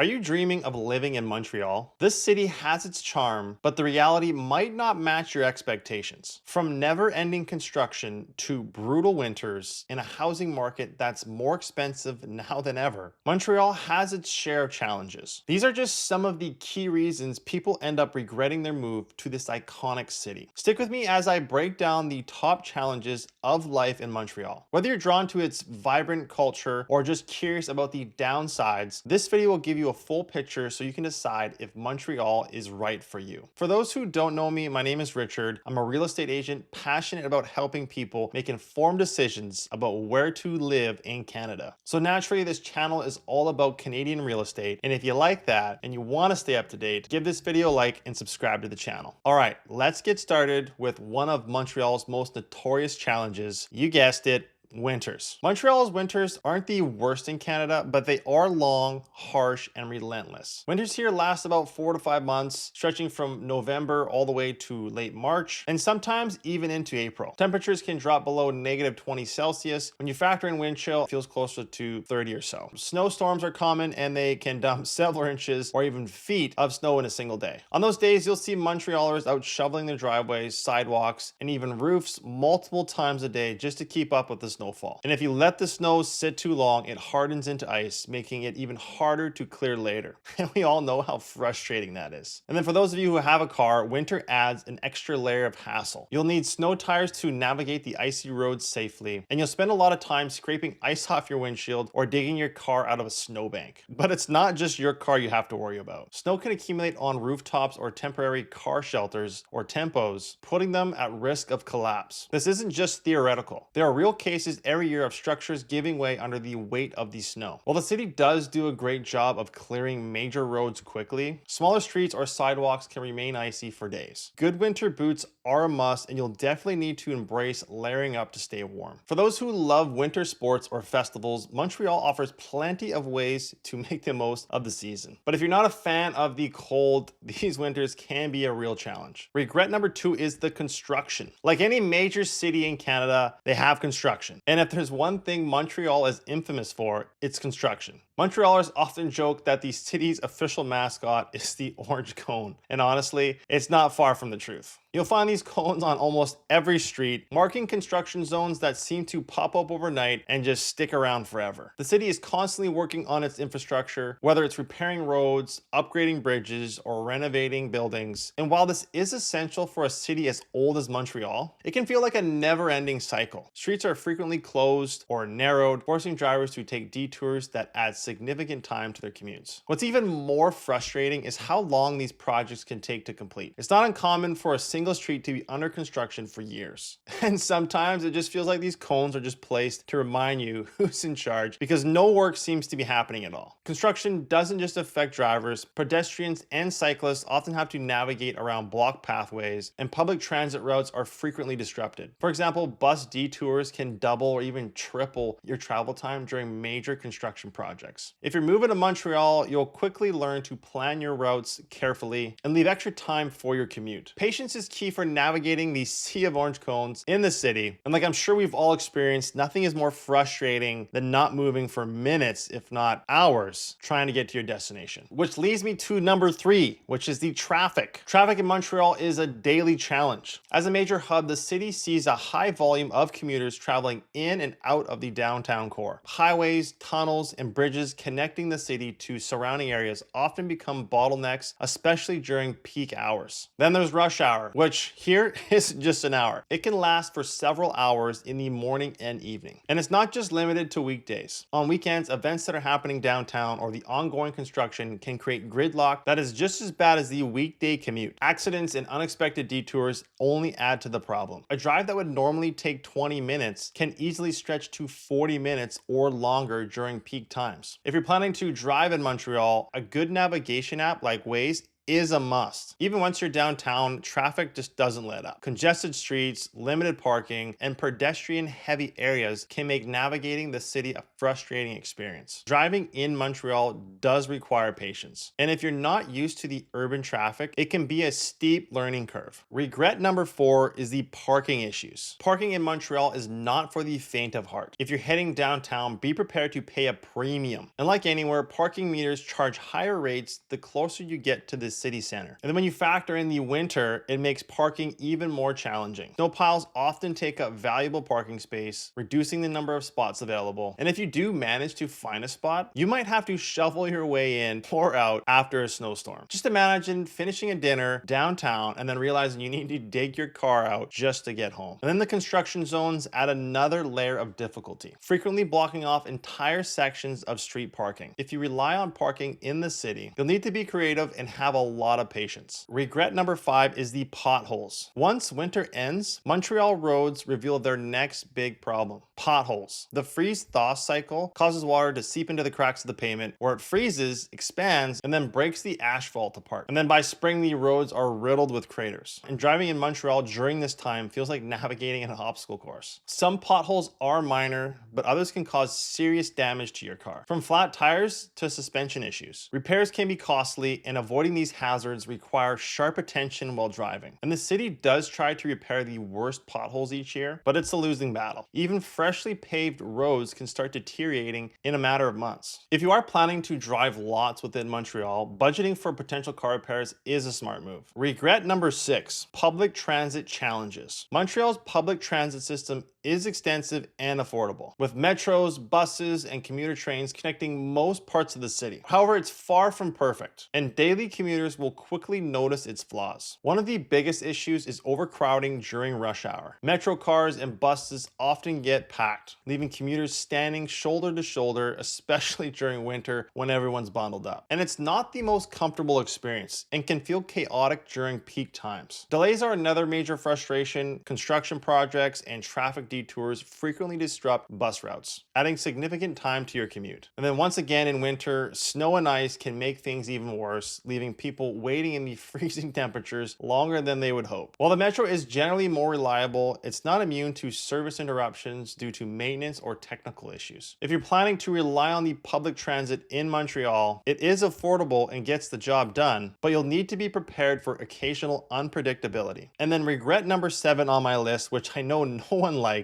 Are you dreaming of living in Montreal? This city has its charm, but the reality might not match your expectations. From never-ending construction to brutal winters in a housing market that's more expensive now than ever, Montreal has its share of challenges. These are just some of the key reasons people end up regretting their move to this iconic city. Stick with me as I break down the top challenges of life in Montreal. Whether you're drawn to its vibrant culture or just curious about the downsides, this video will give you a full picture so you can decide if Montreal is right for you. For those who don't know me, my name is Richard. I'm a real estate agent passionate about helping people make informed decisions about where to live in Canada. So naturally, this channel is all about Canadian real estate. And if you like that and you want to stay up to date, give this video a like and subscribe to the channel. All right, let's get started with one of Montreal's most notorious challenges. You guessed it, winters. Montreal's winters aren't the worst in Canada, but they are long, harsh, and relentless. Winters here last about 4 to 5 months, stretching from November all the way to late March, and sometimes even into April. Temperatures can drop below -20 Celsius. When you factor in wind chill, it feels closer to 30 or so. Snowstorms are common, and they can dump several inches or even feet of snow in a single day. On those days, you'll see Montrealers out shoveling their driveways, sidewalks, and even roofs multiple times a day just to keep up with the snowfall. And if you let the snow sit too long, it hardens into ice, making it even harder to clear later. And we all know how frustrating that is. And then for those of you who have a car, winter adds an extra layer of hassle. You'll need snow tires to navigate the icy roads safely, and you'll spend a lot of time scraping ice off your windshield or digging your car out of a snowbank. But it's not just your car you have to worry about. Snow can accumulate on rooftops or temporary car shelters or tempos, putting them at risk of collapse. This isn't just theoretical. There are real cases every year of structures giving way under the weight of the snow. While the city does do a great job of clearing major roads quickly, smaller streets or sidewalks can remain icy for days. Good winter boots are a must, and you'll definitely need to embrace layering up to stay warm. For those who love winter sports or festivals, Montreal offers plenty of ways to make the most of the season. But if you're not a fan of the cold, these winters can be a real challenge. Regret number 2 is the construction. Like any major city in Canada, they have construction. And if there's one thing Montreal is infamous for, it's construction. Montrealers often joke that the city's official mascot is the orange cone. And honestly, it's not far from the truth. You'll find these cones on almost every street, marking construction zones that seem to pop up overnight and just stick around forever. The city is constantly working on its infrastructure, whether it's repairing roads, upgrading bridges, or renovating buildings. And while this is essential for a city as old as Montreal, it can feel like a never-ending cycle. Streets are frequently closed or narrowed, forcing drivers to take detours that add significant time to their commutes. What's even more frustrating is how long these projects can take to complete. It's not uncommon for a single street to be under construction for years. And sometimes it just feels like these cones are just placed to remind you who's in charge, because no work seems to be happening at all. Construction doesn't just affect drivers. Pedestrians and cyclists often have to navigate around blocked pathways, and public transit routes are frequently disrupted. For example, bus detours can double or even triple your travel time during major construction projects. If you're moving to Montreal, you'll quickly learn to plan your routes carefully and leave extra time for your commute. Patience is key for navigating the sea of orange cones in the city. And like I'm sure we've all experienced, nothing is more frustrating than not moving for minutes, if not hours, trying to get to your destination. Which leads me to number 3, which is the traffic. Traffic in Montreal is a daily challenge. As a major hub, the city sees a high volume of commuters traveling in and out of the downtown core. Highways, tunnels, and bridges connecting the city to surrounding areas often become bottlenecks, especially during peak hours. Then there's rush hour, which here is just an hour. It can last for several hours in the morning and evening. And it's not just limited to weekdays. On weekends, events that are happening downtown or the ongoing construction can create gridlock that is just as bad as the weekday commute. Accidents and unexpected detours only add to the problem. A drive that would normally take 20 minutes can easily stretch to 40 minutes or longer during peak times. If you're planning to drive in Montreal, a good navigation app like Waze is a must. Even once you're downtown, traffic just doesn't let up. Congested streets, limited parking, and pedestrian-heavy areas can make navigating the city a frustrating experience. Driving in Montreal does require patience, and if you're not used to the urban traffic, it can be a steep learning curve. Regret number 4 is the parking issues. Parking in Montreal is not for the faint of heart. If you're heading downtown, be prepared to pay a premium. And like anywhere, parking meters charge higher rates the closer you get to the city center. And then when you factor in the winter, it makes parking even more challenging. Snow piles often take up valuable parking space, reducing the number of spots available. And if you do manage to find a spot, you might have to shovel your way in or out after a snowstorm. Just imagine finishing a dinner downtown and then realizing you need to dig your car out just to get home. And then the construction zones add another layer of difficulty, frequently blocking off entire sections of street parking. If you rely on parking in the city, you'll need to be creative and have a lot of patience. Regret number 5 is the potholes. Once winter ends, Montreal roads reveal their next big problem: potholes. The freeze-thaw cycle causes water to seep into the cracks of the pavement, where it freezes, expands, and then breaks the asphalt apart. And then by spring, the roads are riddled with craters. And driving in Montreal during this time feels like navigating an obstacle course. Some potholes are minor, but others can cause serious damage to your car, from flat tires to suspension issues. Repairs can be costly, and avoiding these hazards require sharp attention while driving. And the city does try to repair the worst potholes each year, but it's a losing battle. Even freshly paved roads can start deteriorating in a matter of months. If you are planning to drive lots within Montreal, budgeting for potential car repairs is a smart move. Regret number 6, public transit challenges. Montreal's public transit system is extensive and affordable, with metros, buses, and commuter trains connecting most parts of the city. However, it's far from perfect, and daily commuters will quickly notice its flaws. One of the biggest issues is overcrowding during rush hour. Metro cars and buses often get packed, leaving commuters standing shoulder to shoulder, especially during winter when everyone's bundled up. And it's not the most comfortable experience and can feel chaotic during peak times. Delays are another major frustration. Construction projects and traffic detours frequently disrupt bus routes, adding significant time to your commute. And then once again in winter, snow and ice can make things even worse, leaving people waiting in the freezing temperatures longer than they would hope. While the metro is generally more reliable, it's not immune to service interruptions due to maintenance or technical issues. If you're planning to rely on the public transit in Montreal, it is affordable and gets the job done, but you'll need to be prepared for occasional unpredictability. And then regret number 7 on my list, which I know no one likes,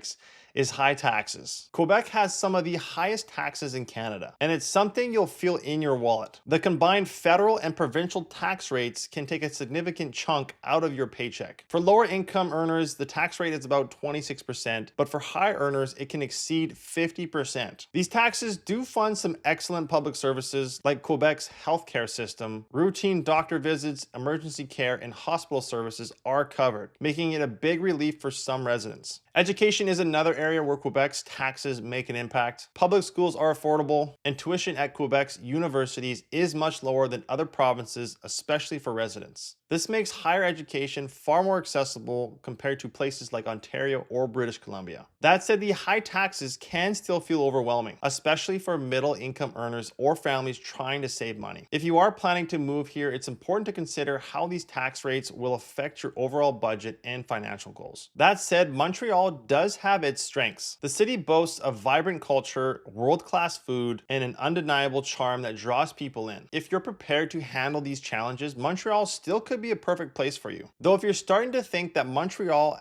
is high taxes. Quebec has some of the highest taxes in Canada, and it's something you'll feel in your wallet. The combined federal and provincial tax rates can take a significant chunk out of your paycheck. For lower income earners, the tax rate is about 26%, but for high earners, it can exceed 50%. These taxes do fund some excellent public services like Quebec's healthcare system. Routine doctor visits, emergency care, and hospital services are covered, making it a big relief for some residents. Education is another area where Quebec's taxes make an impact. Public schools are affordable, and tuition at Quebec's universities is much lower than other provinces, especially for residents. This makes higher education far more accessible compared to places like Ontario or British Columbia. That said, the high taxes can still feel overwhelming, especially for middle-income earners or families trying to save money. If you are planning to move here, it's important to consider how these tax rates will affect your overall budget and financial goals. That said, Montreal does have its strengths. The city boasts a vibrant culture, world-class food, and an undeniable charm that draws people in. If you're prepared to handle these challenges, Montreal still could be a perfect place for you. Though if you're starting to think that Montreal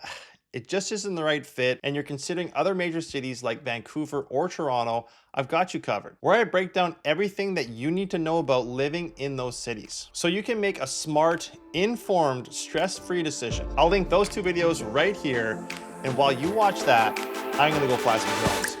it just isn't the right fit and you're considering other major cities like Vancouver or Toronto, I've got you covered, where I break down everything that you need to know about living in those cities so you can make a smart, informed, stress-free decision. I'll link those 2 videos right here, and while you watch that, I'm gonna go fly some drones.